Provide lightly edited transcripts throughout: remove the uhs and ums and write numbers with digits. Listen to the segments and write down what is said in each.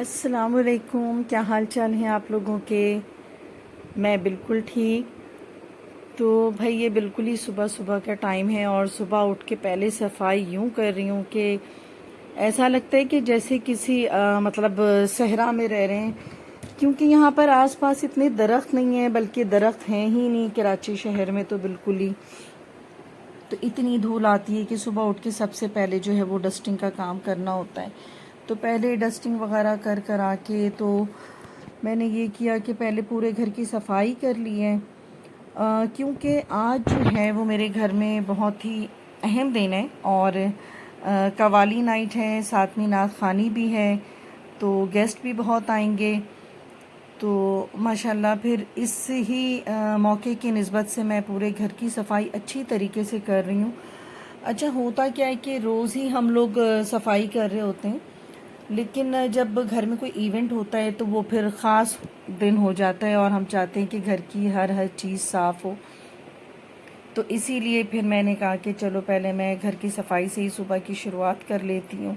अस्सलामुअलैकुम। क्या हाल चाल हैं आप लोगों के? मैं बिल्कुल ठीक। तो भाई ये बिल्कुल ही सुबह सुबह का टाइम है और सुबह उठ के पहले सफाई यूं कर रही हूँ कि ऐसा लगता है कि जैसे किसी मतलब सहरा में रह रहे हैं, क्योंकि यहाँ पर आसपास इतने दरख्त नहीं है, बल्कि दरख्त हैं ही नहीं कराची शहर में तो बिल्कुल ही। तो इतनी धूल आती है कि सुबह उठ के सबसे पहले जो है वो डस्टिंग का काम करना होता है। तो पहले डस्टिंग वगैरह कर आके तो मैंने ये किया कि पहले पूरे घर की सफाई कर ली है, क्योंकि आज जो है वो मेरे घर में बहुत ही अहम दिन है और कवाली नाइट है, साथ में नात खानी भी है, तो गेस्ट भी बहुत आएंगे। तो माशाल्लाह फिर इस ही मौके की निस्बत से मैं पूरे घर की सफाई अच्छी तरीके से कर रही हूँ। अच्छा, होता क्या है कि रोज़ ही हम लोग सफाई कर रहे होते हैं, लेकिन जब घर में कोई इवेंट होता है तो वो फिर ख़ास दिन हो जाता है और हम चाहते हैं कि घर की हर चीज़ साफ़ हो। तो इसीलिए फिर मैंने कहा कि चलो पहले मैं घर की सफाई से ही सुबह की शुरुआत कर लेती हूँ।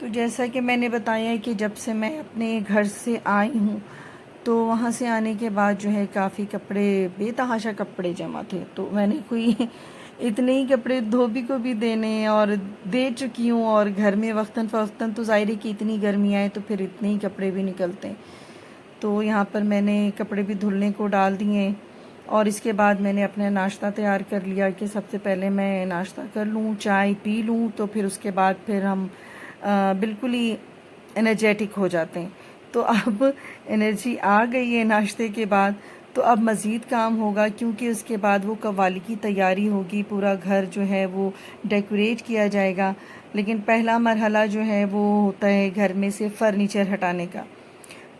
तो जैसा कि मैंने बताया कि जब से मैं अपने घर से आई हूँ तो वहाँ से आने के बाद जो है काफ़ी कपड़े, बेतहाशा कपड़े जमा थे, तो मैंने कोई इतने ही कपड़े धोबी को भी देने और दे चुकी हूँ। और घर में वक्तन फ़वक्तन तो ज़ाहिर है कि इतनी गर्मी आए तो फिर इतने ही कपड़े भी निकलते हैं। तो यहाँ पर मैंने कपड़े भी धुलने को डाल दिए और इसके बाद मैंने अपना नाश्ता तैयार कर लिया कि सबसे पहले मैं नाश्ता कर लूँ, चाय पी लूँ, तो फिर उसके बाद फिर हम बिल्कुल ही एनर्जेटिक हो जाते हैं। तो अब एनर्जी आ गई है नाश्ते के बाद, तो अब मज़ीद काम होगा, क्योंकि उसके बाद वो कव्वाली की तैयारी होगी, पूरा घर जो है वो डेकोरेट किया जाएगा। लेकिन पहला मरहला जो है वो होता है घर में से फ़र्नीचर हटाने का।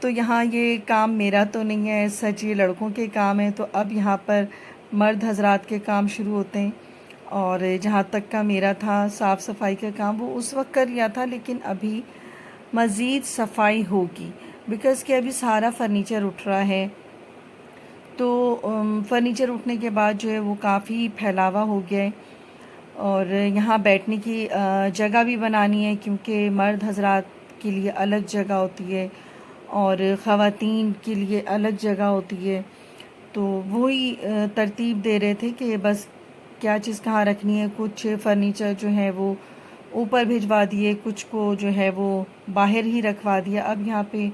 तो यहाँ ये काम मेरा तो नहीं है, सच ये लड़कों के काम है। तो अब यहाँ पर मर्द हजरात के काम शुरू होते हैं और जहाँ तक का मेरा था साफ़ सफाई का काम वो उस वक्त कर लिया था, लेकिन अभी मज़ीद सफाई होगी बिकॉज़ कि अभी सारा फर्नीचर उठ रहा है। तो फर्नीचर उठने के बाद जो है वो काफ़ी फैलावा हो गया है और यहाँ बैठने की जगह भी बनानी है, क्योंकि मर्द हजरात के लिए अलग जगह होती है और ख़वातीन के लिए अलग जगह होती है। तो वही तरतीब दे रहे थे कि बस क्या चीज़ कहाँ रखनी है। कुछ फर्नीचर जो है वो ऊपर भिजवा दिए, कुछ को जो है वो बाहर ही रखवा दिया। अब यहाँ पे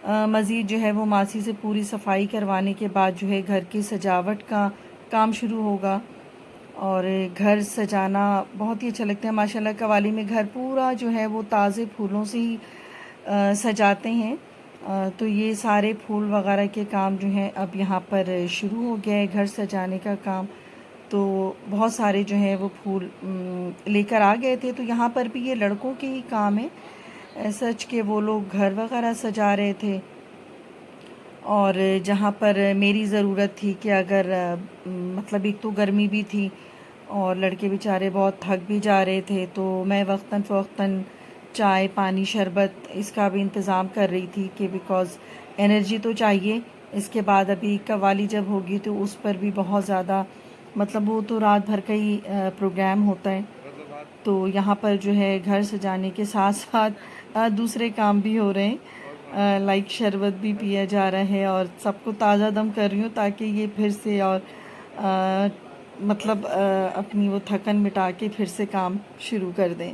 मज़ीद जो है वो मासी से पूरी सफाई करवाने के बाद जो है घर की सजावट का काम शुरू होगा और घर सजाना बहुत ही अच्छा लगता है। माशाल्लाह कवाली में घर पूरा जो है वो ताज़े फूलों से ही सजाते हैं। तो ये सारे फूल वगैरह के काम जो हैं अब यहाँ पर शुरू हो गया है, घर सजाने का काम। तो बहुत सारे जो हैं वो फूल लेकर आ गए थे। तो यहाँ पर भी ये लड़कों के ही काम है, सच के वो लोग घर वगैरह सजा रहे थे। और जहाँ पर मेरी ज़रूरत थी कि अगर मतलब एक तो गर्मी भी थी और लड़के बेचारे बहुत थक भी जा रहे थे, तो मैं वक्तन फ़वक्तन चाय पानी शरबत इसका भी इंतज़ाम कर रही थी कि बिकॉज़ एनर्जी तो चाहिए। इसके बाद अभी कव्वाली जब होगी तो उस पर भी बहुत ज़्यादा, मतलब वो तो रात भर का ही प्रोग्राम होता है। तो यहाँ पर जो है घर सजाने के साथ साथ दूसरे काम भी हो रहे हैं, लाइक शरबत भी पिया जा रहा है और सबको ताज़ा दम कर रही हूँ ताकि ये फिर से और मतलब अपनी वो थकन मिटा के फिर से काम शुरू कर दें।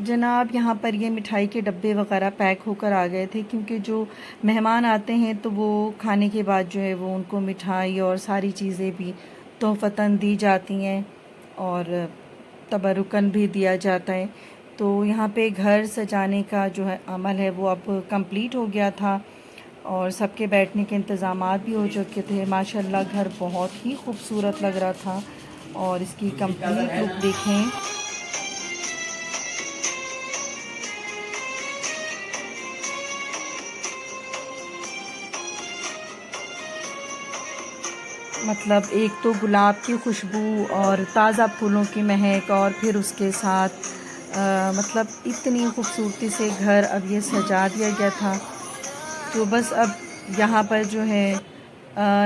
जनाब यहाँ पर ये मिठाई के डब्बे वगैरह पैक होकर आ गए थे, क्योंकि जो मेहमान आते हैं तो वो खाने के बाद जो है वो उनको मिठाई और सारी चीज़ें भी तोहफ़तन दी जाती हैं और तबरुकन भी दिया जाता है। तो यहाँ पे घर सजाने का जो है अमल है वो अब कंप्लीट हो गया था और सबके बैठने के इंतज़ामात भी हो चुके थे। माशाल्लाह घर बहुत ही खूबसूरत लग रहा था और इसकी कंप्लीट लुक देखें। मतलब एक तो गुलाब की खुशबू और ताज़ा फूलों की महक और फिर उसके साथ मतलब इतनी खूबसूरती से घर अब ये सजा दिया गया था। तो बस अब यहाँ पर जो है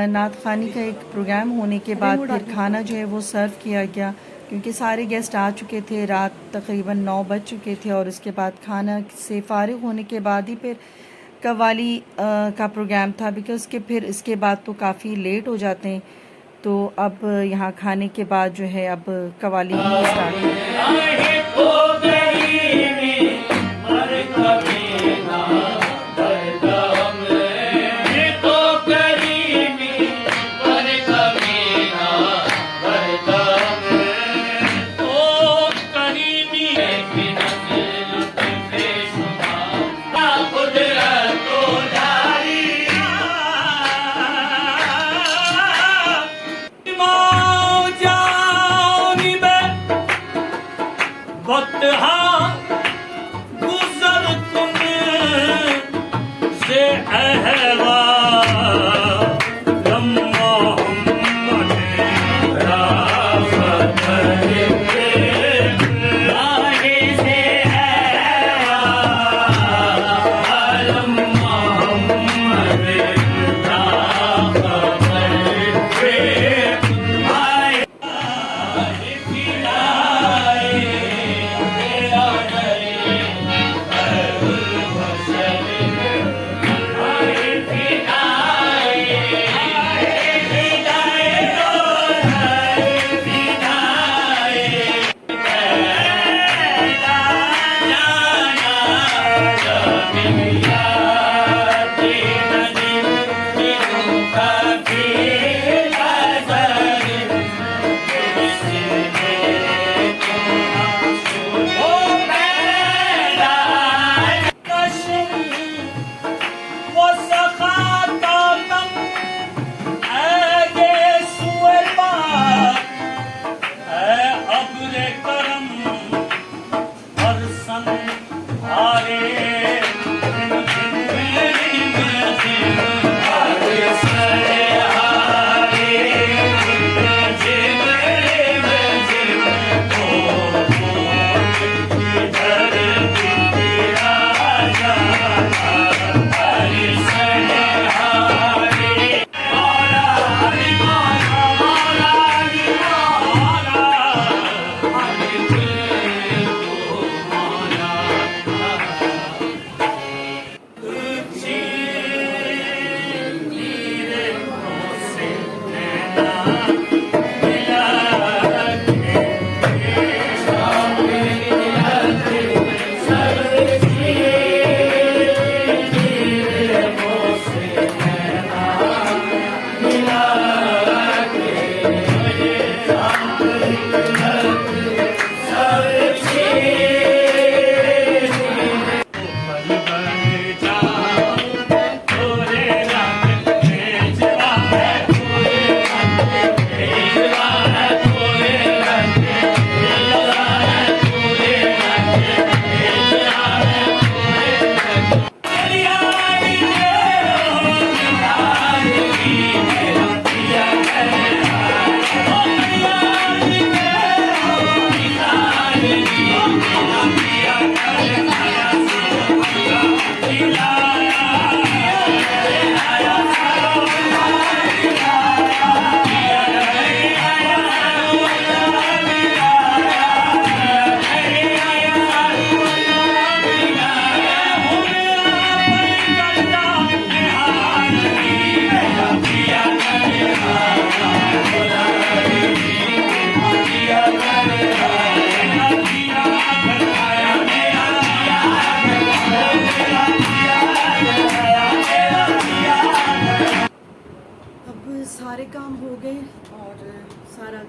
नात ख़ानी का एक प्रोग्राम होने के बाद फिर खाना जो है वो सर्व किया गया, क्योंकि सारे गेस्ट आ चुके थे। रात तकरीबन 9 बज चुके थे और उसके बाद खाना से फ़ारिग होने के बाद ही फिर कव्वाली का प्रोग्राम था, बिकॉज़ के फिर इसके बाद तो काफ़ी लेट हो जाते हैं। तो अब यहाँ खाने के बाद जो है अब कव्वाली स्टार्ट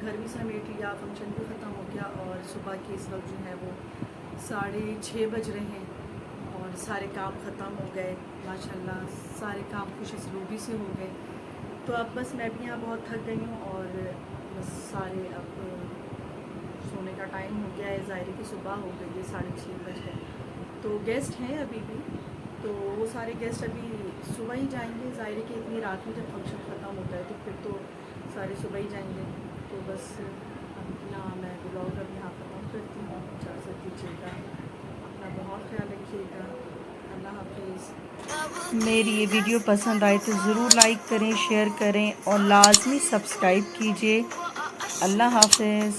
घर भी समेट लिया, फंक्शन भी ख़त्म हो गया और सुबह के इस वक्त जो है वो 6:30 बज रहे हैं और सारे काम ख़त्म हो गए माशाल्लाह। सारे काम खुश असलूबी से हो गए। तो अब बस मैं भी यहाँ बहुत थक गई हूँ और बस सारे अब सोने का टाइम हो गया है। ज़ाहिर की सुबह हो गई है, 6:30 बज गए। तो गेस्ट हैं अभी भी, तो वो सारे गेस्ट अभी सुबह ही जाएंगे। ज़ाहिर कि इतनी रात में जब फंक्शन ख़त्म होता है तो फिर तो सारे सुबह ही जाएंगे। तो बस अपना मैं ब्लॉग अब यहाँ ख़त्म करती हूँ। इजाज़त दीजिएगा, अपना बहुत ख्याल रखिएगा। अल्लाह हाफिज़। मेरी ये वीडियो पसंद आए तो ज़रूर लाइक करें, शेयर करें और लाजमी सब्सक्राइब कीजिए। अल्लाह हाफिज़।